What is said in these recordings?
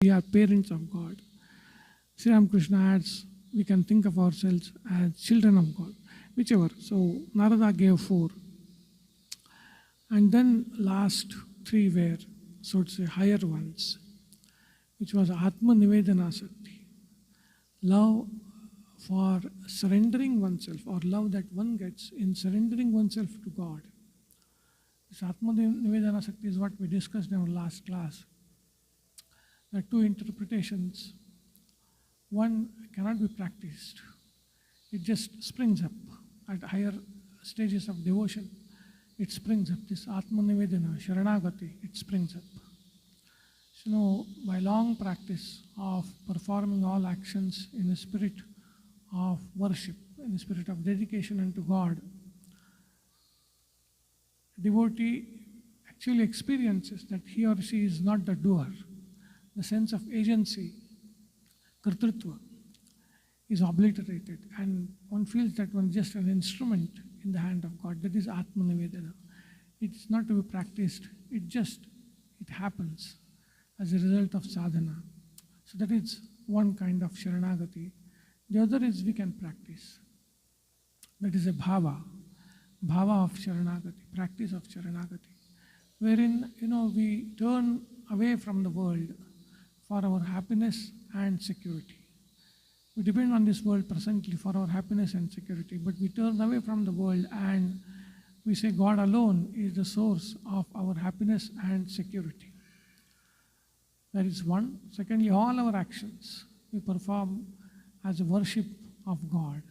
We are parents of God. Sri Ramakrishna adds, we can think of ourselves as children of God, whichever. So Narada gave 4. And then last 3 were, so to say, higher ones, which was Atma Nivedana Sakti, love for surrendering oneself, or love that one gets in surrendering oneself to God. This Atma Nivedana Sakti is what we discussed in our last class. There are 2 interpretations. One cannot be practiced. It just springs up at higher stages of devotion. It springs up, this Atma Nivedana, Sharanagati, it springs up. So by long practice of performing all actions in the spirit of worship, in the spirit of dedication unto God, devotee actually experiences that he or she is not the doer. The sense of agency, kartrutva, is obliterated, and one feels that one is just an instrument in the hand of God. That is Atma Nivedana. It's not to be practiced, it happens as a result of sadhana. So that is one kind of Sharanagati. The other is we can practice. That is a bhava of Sharanagati, practice of Sharanagati, wherein we turn away from the world for our happiness and security. We depend on this world presently for our happiness and security, but we turn away from the world and we say God alone is the source of our happiness and security. That is one. Secondly, all our actions we perform as a worship of God.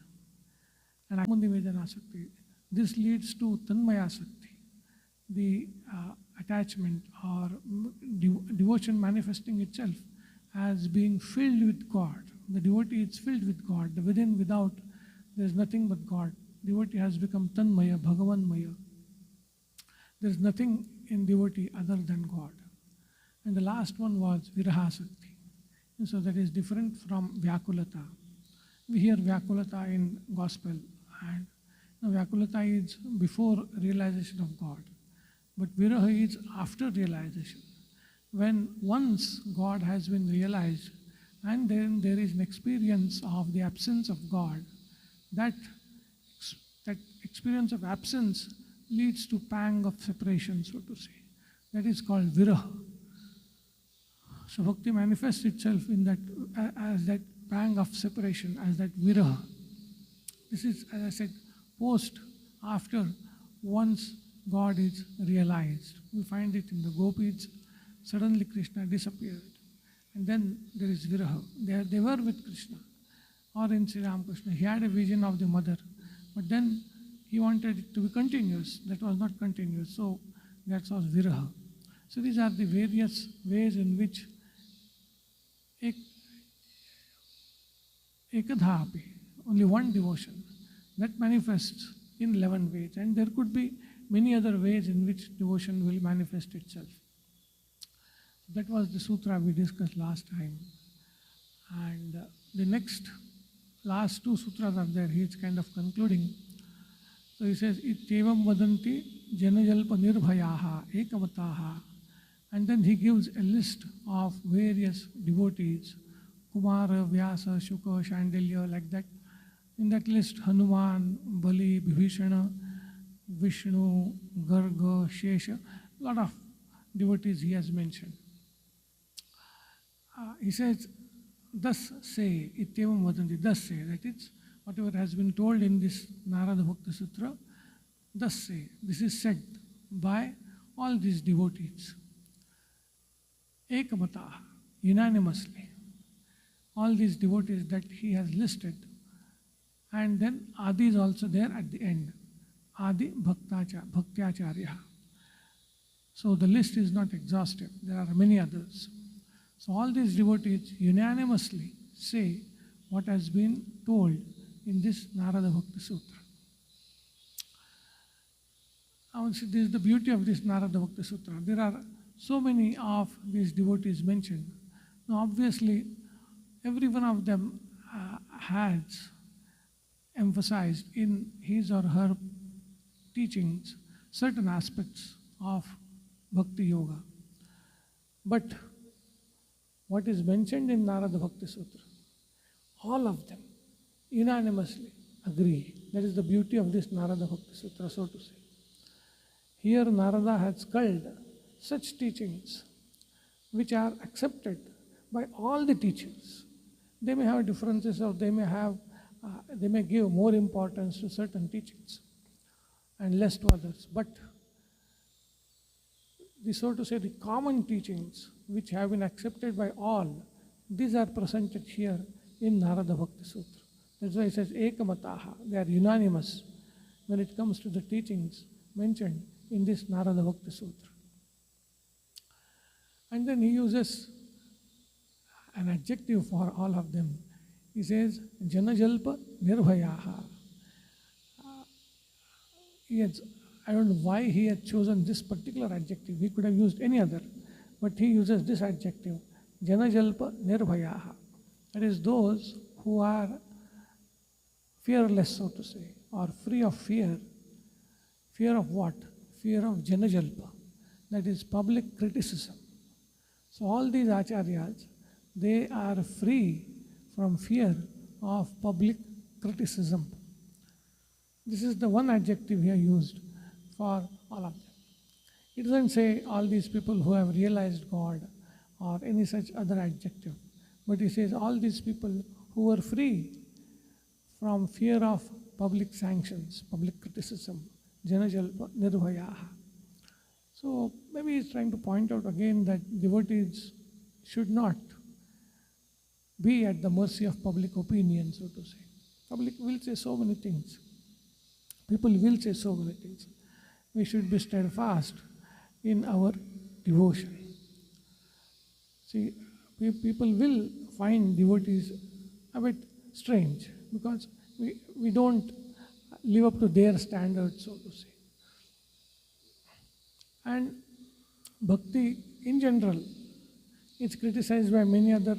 And Atma Nivedana Sakti, this leads to Tanmaya Sakti, the attachment or devotion manifesting itself as being filled with God. The devotee is filled with God. The within, without, there is nothing but God. Devotee has become Tanmaya, Bhagavanmaya. There is nothing in devotee other than God. And the last one was Viraha Sakti. And so that is different from Vyakulata. We hear Vyakulata in Gospel, and Vyakulata is before realization of God. But Viraha is after realization. When once God has been realized, and then there is an experience of the absence of God, that experience of absence leads to pang of separation, so to say. That is called viraha. So bhakti manifests itself in that as that pang of separation, as that viraha. This is, as I said, after once God is realized. We find it in the gopis. Suddenly Krishna disappeared. And then there is viraha. They were with Krishna. Or in Sri Ramakrishna, he had a vision of the mother, but then he wanted it to be continuous. That was not continuous. So that was viraha. So these are the various ways in which ekadhapi, only one devotion, that manifests in 11 ways. And there could be many other ways in which devotion will manifest itself. That was the sutra we discussed last time. And the last 2 sutras are there. He is kind of concluding. So he says, Ityevam vadanti janajalpa nirbhayaha ekavataha. And then he gives a list of various devotees, Kumara, Vyasa, Shuka, Shandilya, like that. In that list, Hanuman, Bali, Bhishana, Vishnu, Garga, Shesha, a lot of devotees he has mentioned. He says, thus say, Ityevam vadanti, thus say, that is, whatever has been told in this Narada Bhakti Sutra, thus say, this is said by all these devotees. Ekamata, unanimously. All these devotees that he has listed. And then Adi is also there at the end. Adi Bhaktyacharya. So the list is not exhaustive. There are many others. So all these devotees unanimously say what has been told in this Narada Bhakti Sutra. Now, this is the beauty of this Narada Bhakti Sutra. There are so many of these devotees mentioned. Now, obviously, every one of them has emphasized in his or her teachings certain aspects of Bhakti Yoga. But what is mentioned in Narada Bhakti Sutra, all of them unanimously agree. That is the beauty of this Narada Bhakti Sutra, so to say. Here Narada has culled such teachings which are accepted by all the teachers. They may have differences, or they may give more importance to certain teachings and less to others. But so to say, the common teachings which have been accepted by all, these are presented here in Narada Bhakti Sutra. That's why it says Ekamataha. They are unanimous when it comes to the teachings mentioned in this Narada Bhakti Sutra. And then he uses an adjective for all of them. He says, Janajalpa Nirbhayaha. I don't know why he had chosen this particular adjective. He could have used any other, but he uses this adjective, Janajalpa Nirbhayaha. That is, those who are fearless, so to say, or free of fear. Fear of what? Fear of Janajalpa. That is public criticism. So all these acharyas, they are free from fear of public criticism. This is the one adjective here used for all of them. It doesn't say all these people who have realized God or any such other adjective, but it says all these people who are free from fear of public sanctions, public criticism, Janajalpa Nirbhayaha. So maybe he's trying to point out again that devotees should not be at the mercy of public opinion, so to say. Public will say so many things. People will say so many things. We should be steadfast in our devotion. See, people will find devotees a bit strange because we don't live up to their standards, so to say. And bhakti in general is criticized by many other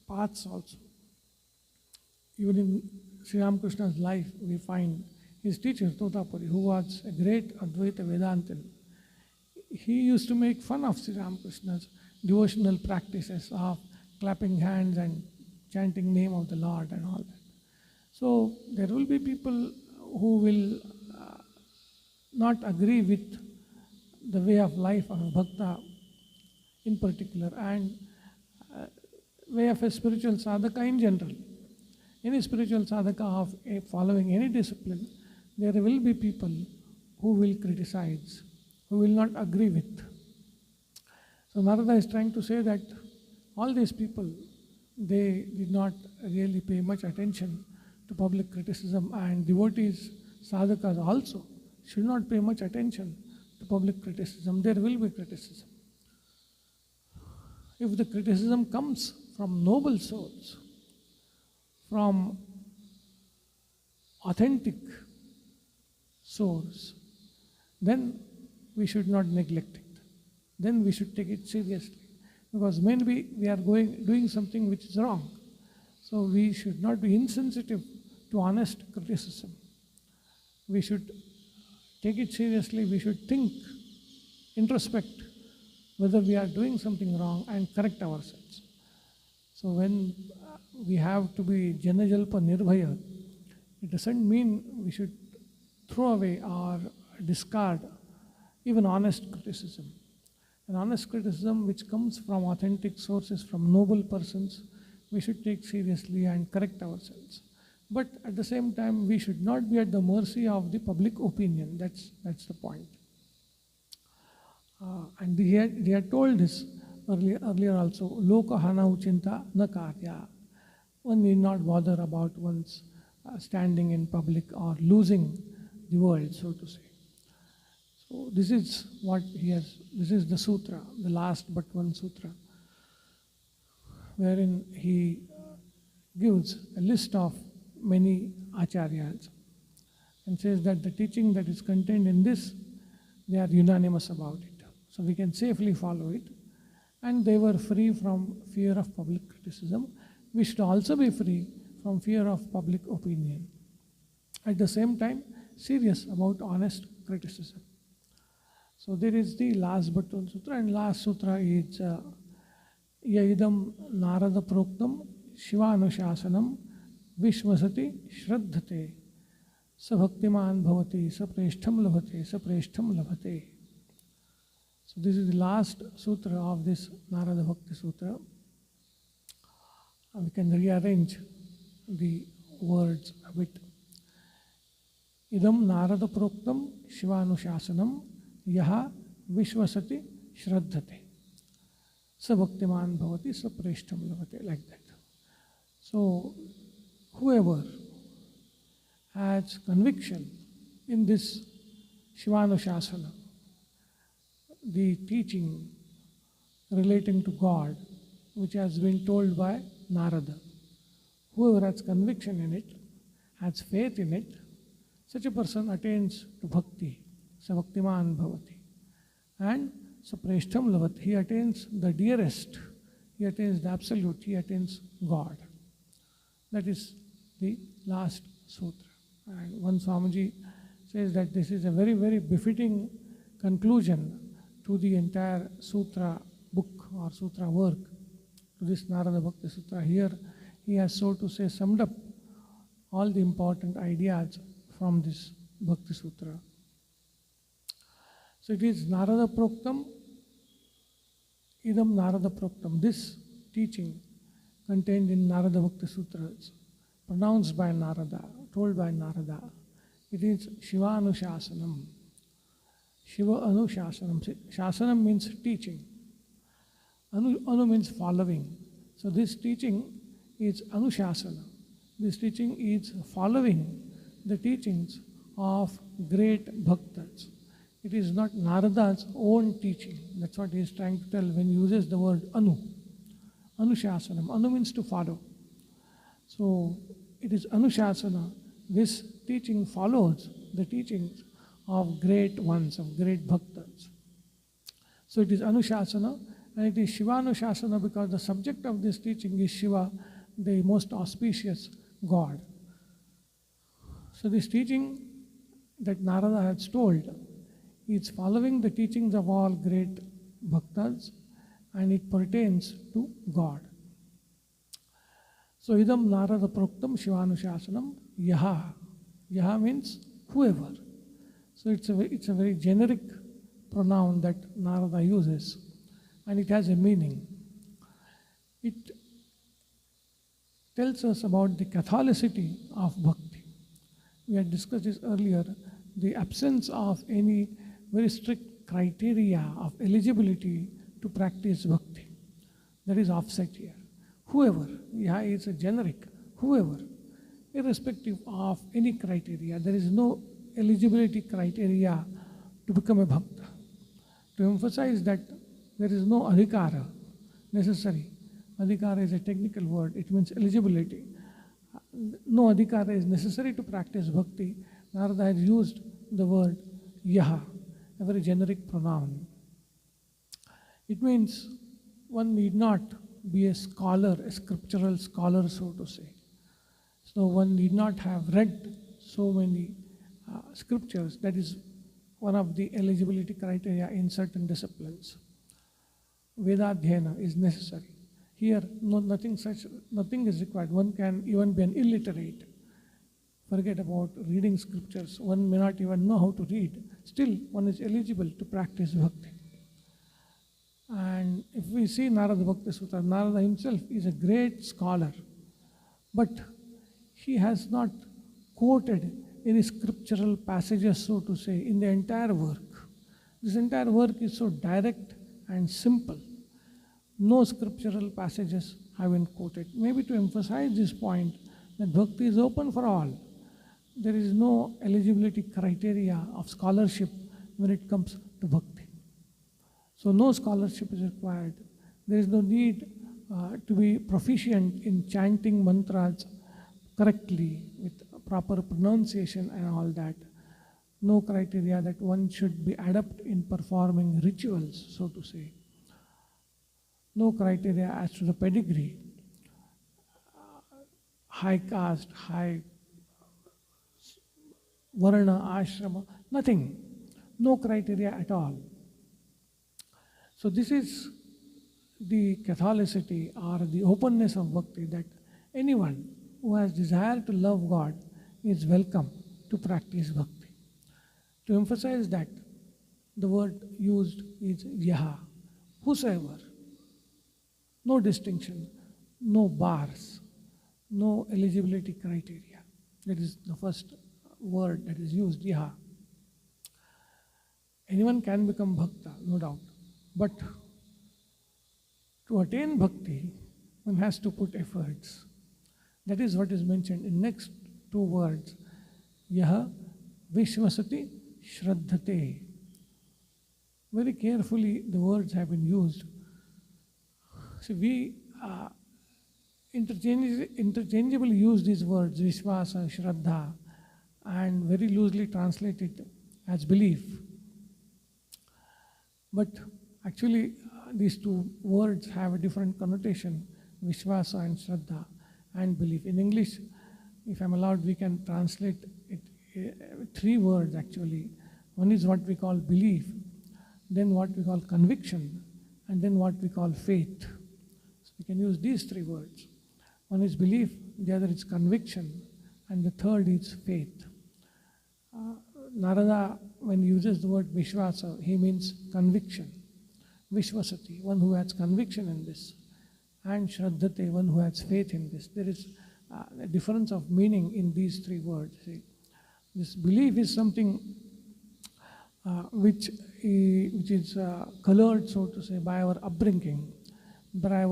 paths also. Even in Sri Ramakrishna's life, we find his teacher, Totapuri, who was a great Advaita Vedantin. He used to make fun of Sri Ramakrishna's devotional practices of clapping hands and chanting name of the Lord and all that. So there will be people who will not agree with the way of life of a bhakta in particular, and way of a spiritual sadhaka in general. Any spiritual sadhaka of following any discipline, there will be people who will criticize, who will not agree with. So Narada is trying to say that all these people, they did not really pay much attention to public criticism, and devotees, sadhakas also should not pay much attention to public criticism. There will be criticism. If the criticism comes from noble souls, from authentic source, then we should not neglect it. Then we should take it seriously. Because maybe we are doing something which is wrong. So we should not be insensitive to honest criticism. We should take it seriously. We should think, introspect whether we are doing something wrong and correct ourselves. So when we have to be Janajalpa Nirbhaya, it doesn't mean we should throw away or discard even honest criticism. An honest criticism which comes from authentic sources, from noble persons, we should take seriously and correct ourselves. But at the same time, we should not be at the mercy of the public opinion. That's the point. And he had told this earlier also, Loka hana uchinta na karya. One need not bother about one's standing in public or losing the world, so to say. So this is what this is the sutra, the last but one sutra, wherein he gives a list of many acharyas and says that the teaching that is contained in this, they are unanimous about it. So we can safely follow it. And they were free from fear of public criticism. We should also be free from fear of public opinion. At the same time, serious about honest criticism. So there is the last but one sutra, and last sutra is Yaidam Narada Proktam Shivanushasanam Vishwasati Shraddhate Sabhaktiman Bhavati Sapreshtham Labhate Sapreshtham Labhate. So this is the last sutra of this Narada Bhakti Sutra. We can rearrange the words a bit. Idam Narada Proktam Shivanushasanam Yaha Vishwasati Shraddhate Sabhaktiman Bhavati Sapreshtham Labhate, like that. So whoever has conviction in this Shivanushasana, the teaching relating to God, which has been told by Narada, whoever has conviction in it, has faith in it, such a person attains to bhakti, sabhaktiman bhavati. And sapreshtham lavat, he attains the dearest, he attains the absolute, he attains God. That is the last sutra. And one Swamiji says that this is a very, very befitting conclusion to the entire sutra book or sutra work, to this Narada Bhakti Sutra. Here he has, so to say, summed up all the important ideas from this Bhakti Sutra. So it is Narada Proktam, Idam Narada Proktam, this teaching contained in Narada Bhakti Sutras, pronounced by Narada, told by Narada. It is Shiva Anushasanam. Shiva Anushasanam. Shasanam means teaching. Anu means following. So this teaching is Anushasana. This teaching is following the teachings of great bhaktas. It is not Narada's own teaching. That's what he is trying to tell when he uses the word Anu. Anushasanam. Anu means to follow. So it is Anushasana. This teaching follows the teachings of great ones, of great bhaktas. So it is Anushasana, and it is Shivanushasana because the subject of this teaching is Shiva, the most auspicious God. So this teaching that Narada has told is following the teachings of all great bhaktas, and it pertains to God. So idam Narada proktam Shivanushasanam yaha. Yaha means whoever. So it's a very generic pronoun that Narada uses, and it has a meaning. It tells us about the Catholicity of bhakti. We had discussed this earlier, the absence of any very strict criteria of eligibility to practice bhakti. That is offset here. Whoever, yeah, it's a generic, whoever, irrespective of any criteria, there is no eligibility criteria to become a bhakta. To emphasize that there is no adhikara necessary. Adhikara is a technical word, it means eligibility. No adhikara is necessary to practice bhakti. Narada has used the word yaha, a very generic pronoun. It means one need not be a scholar, a scriptural scholar, so to say. So one need not have read so many scriptures. That is one of the eligibility criteria in certain disciplines. Vedadhyana is necessary. Here, nothing is required. One can even be an illiterate. Forget about reading scriptures. One may not even know how to read. Still, one is eligible to practice bhakti. And if we see Narada Bhakti Sutra, Narada himself is a great scholar, but he has not quoted any scriptural passages, so to say, in the entire work. This entire work is so direct and simple. No scriptural passages have been quoted. Maybe to emphasize this point, that bhakti is open for all. There is no eligibility criteria of scholarship when it comes to bhakti. So no scholarship is required. There is no need to be proficient in chanting mantras correctly with proper pronunciation and all that. No criteria that one should be adept in performing rituals, so to say. No criteria as to the pedigree, high caste, high varna, ashrama, nothing. No criteria at all. So this is the Catholicity or the openness of bhakti, that anyone who has desire to love God is welcome to practice bhakti. To emphasize that, the word used is yaha, whosoever. No distinction, no bars, no eligibility criteria. That is the first word that is used, yaha. Anyone can become bhakta, no doubt. But to attain bhakti, one has to put efforts. That is what is mentioned in next two words. Yaha vishvasati shraddhate. Very carefully the words have been used. So we interchangeably use these words, vishvasa, shraddha, and very loosely translate it as belief. But actually these two words have a different connotation, vishvasa and shraddha, and belief. In English, if I'm allowed, we can translate it three words actually. One is what we call belief, then what we call conviction, and then what we call faith. So we can use these three words. One is belief, the other is conviction, and the third is faith. Narada, when he uses the word vishvasa, he means conviction. Vishvasati, one who has conviction in this, and shraddhate, one who has faith in this. There is a difference of meaning in these three words. See, this belief is something which is colored, so to say, by our upbringing, by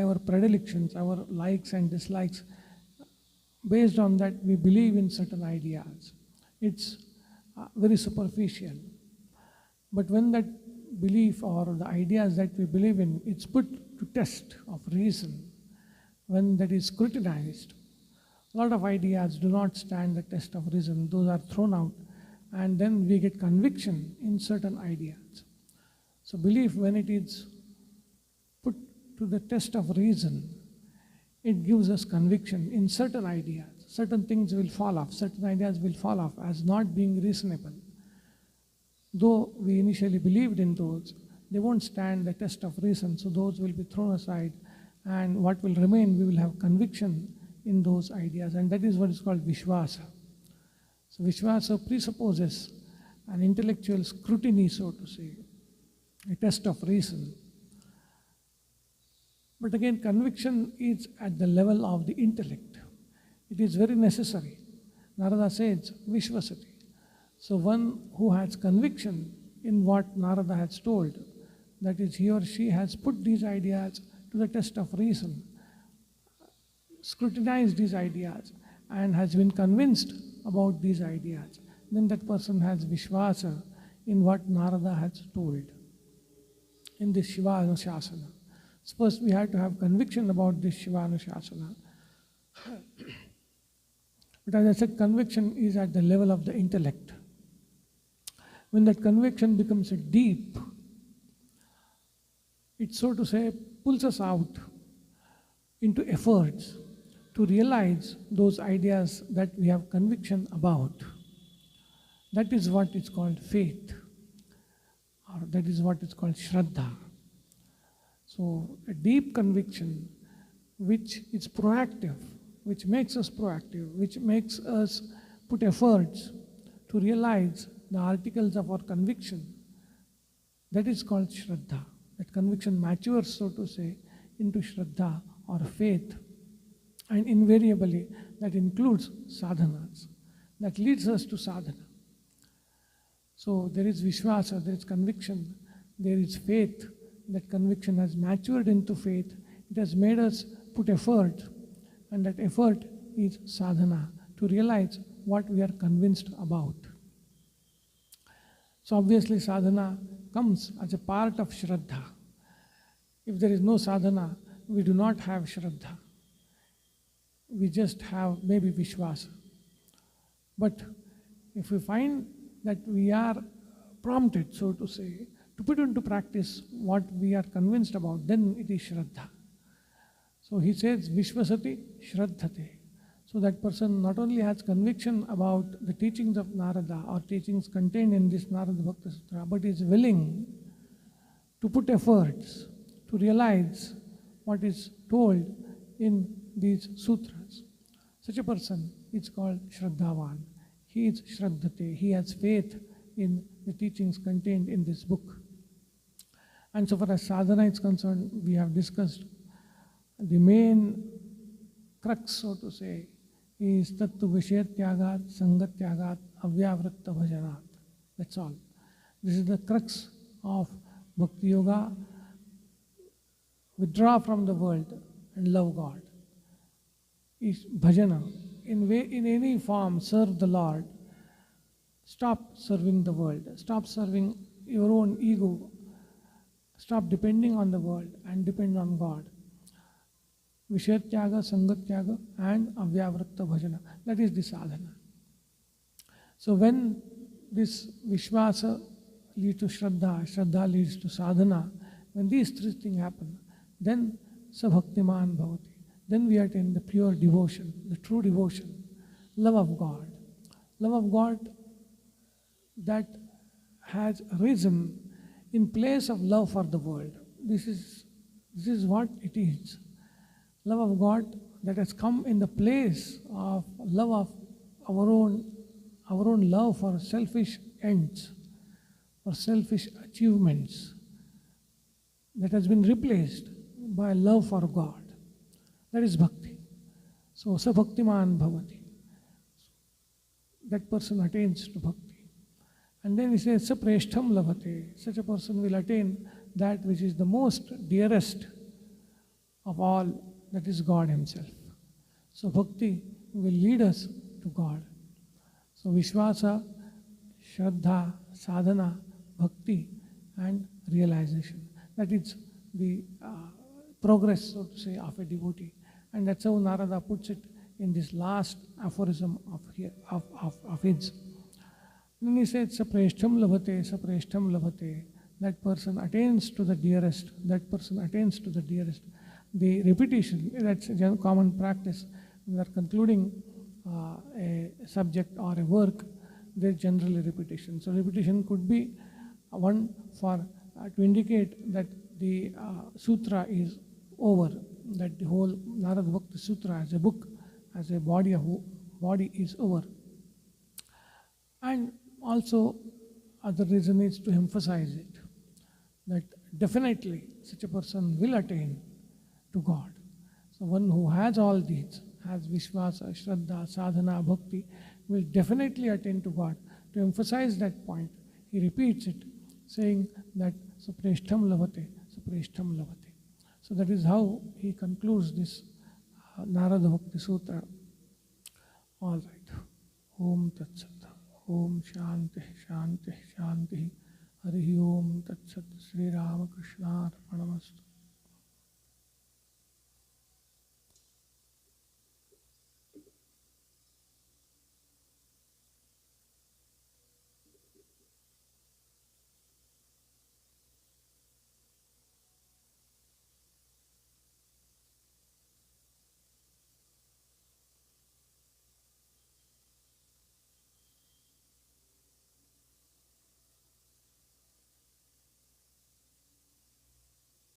our predilections, our likes and dislikes. Based on that, we believe in certain ideas. It's very superficial. But when that belief or the ideas that we believe in, it's put to test of reason, when that is scrutinized, a lot of ideas do not stand the test of reason. Those are thrown out, and then we get conviction in certain ideas. So belief, when it is put to the test of reason, it gives us conviction in certain ideas. Certain things will fall off, certain ideas will fall off as not being reasonable. Though we initially believed in those, they won't stand the test of reason, so those will be thrown aside, and what will remain, we will have conviction in those ideas, and that is what is called vishvasa. So vishvasa presupposes an intellectual scrutiny, so to say, a test of reason. But again, conviction is at the level of the intellect. It is very necessary. Narada says, vishvasati. So one who has conviction in what Narada has told, that is, he or she has put these ideas to the test of reason, scrutinized these ideas, and has been convinced about these ideas, then that person has vishvasa in what Narada has told in this Shiva Anushasana. So first we have to have conviction about this Shiva Anushasana. But as I said, conviction is at the level of the intellect. When that conviction becomes deep, it, so to say, pulls us out into efforts to realize those ideas that we have conviction about. That is what is called faith, or that is what is called shraddha. So a deep conviction which is proactive, which makes us proactive, which makes us put efforts to realize the articles of our conviction, that is called shraddha. That conviction matures, so to say, into shraddha or faith. And invariably, that includes sadhanas. That leads us to sadhana. So there is vishvasa, there is conviction, there is faith. That conviction has matured into faith. It has made us put effort, and that effort is sadhana, to realize what we are convinced about. So obviously sadhana comes as a part of shraddha. If there is no sadhana, we do not have shraddha. We just have maybe vishvasa. But if we find that we are prompted, so to say, to put into practice what we are convinced about, then it is shraddha. So he says, vishvasati shraddhate. So that person not only has conviction about the teachings of Narada or teachings contained in this Narada Bhakti Sutra, but is willing to put efforts to realize what is told in these sutras. Such a person is called Shraddhavan. He is Shraddhate. He has faith in the teachings contained in this book. And so far as sadhana is concerned, we have discussed the main crux, so to say, is Tattu Vishayatyagat, Sangatyagat, Avyavritta Bhajanat. That's all. This is the crux of Bhakti Yoga. Withdraw from the world and love God. Is bhajana. In any form, serve the Lord. Stop serving the world. Stop serving your own ego. Stop depending on the world and depend on God. Vishayatyaga, Sangatyaga and Avyavritta Bhajana. That is the sadhana. So when this Vishwasa leads to Shraddha, Shraddha leads to sadhana, when these three things happen, then Sabhaktiman Bhavati. Then we attain the pure devotion, the true devotion, love of God. Love of God that has arisen in place of love for the world. This is what it is. Love of God that has come in the place of love of our own love for selfish ends, for selfish achievements, that has been replaced by love for God. That is bhakti. So, sabhaktiman bhavati. That person attains to bhakti. And then he says, sapreshtham lavate. Such a person will attain that which is the most dearest of all, that is God Himself. So, bhakti will lead us to God. So, Vishwasa, Shraddha, Sadhana, Bhakti and realization. That is the progress, so to say, of a devotee. And that's how Narada puts it in this last aphorism of his. Then he said, sapreshtham lavate. That person attains to the dearest. That person attains to the dearest. The repetition, that's a common practice. We are concluding a subject or a work, there's generally repetition. So repetition could be one for to indicate that the sutra is over, that the whole Narada Bhakti Sutra as a book, as a body is over. And also other reason is to emphasize it, that definitely such a person will attain to God. So one who has all these, has Vishwasa, Shraddha, Sadhana, Bhakti, will definitely attain to God. To emphasize that point, he repeats it, saying that sapreshtham lavate, sapreshtham lavate. So that is how he concludes this Narada Bhakti Sutra. All right. Om Tat Sat. Om Shanti, Shanti, Shanti. Hari Om Tat Sat. Sri Ramakrishna Arpanamastu.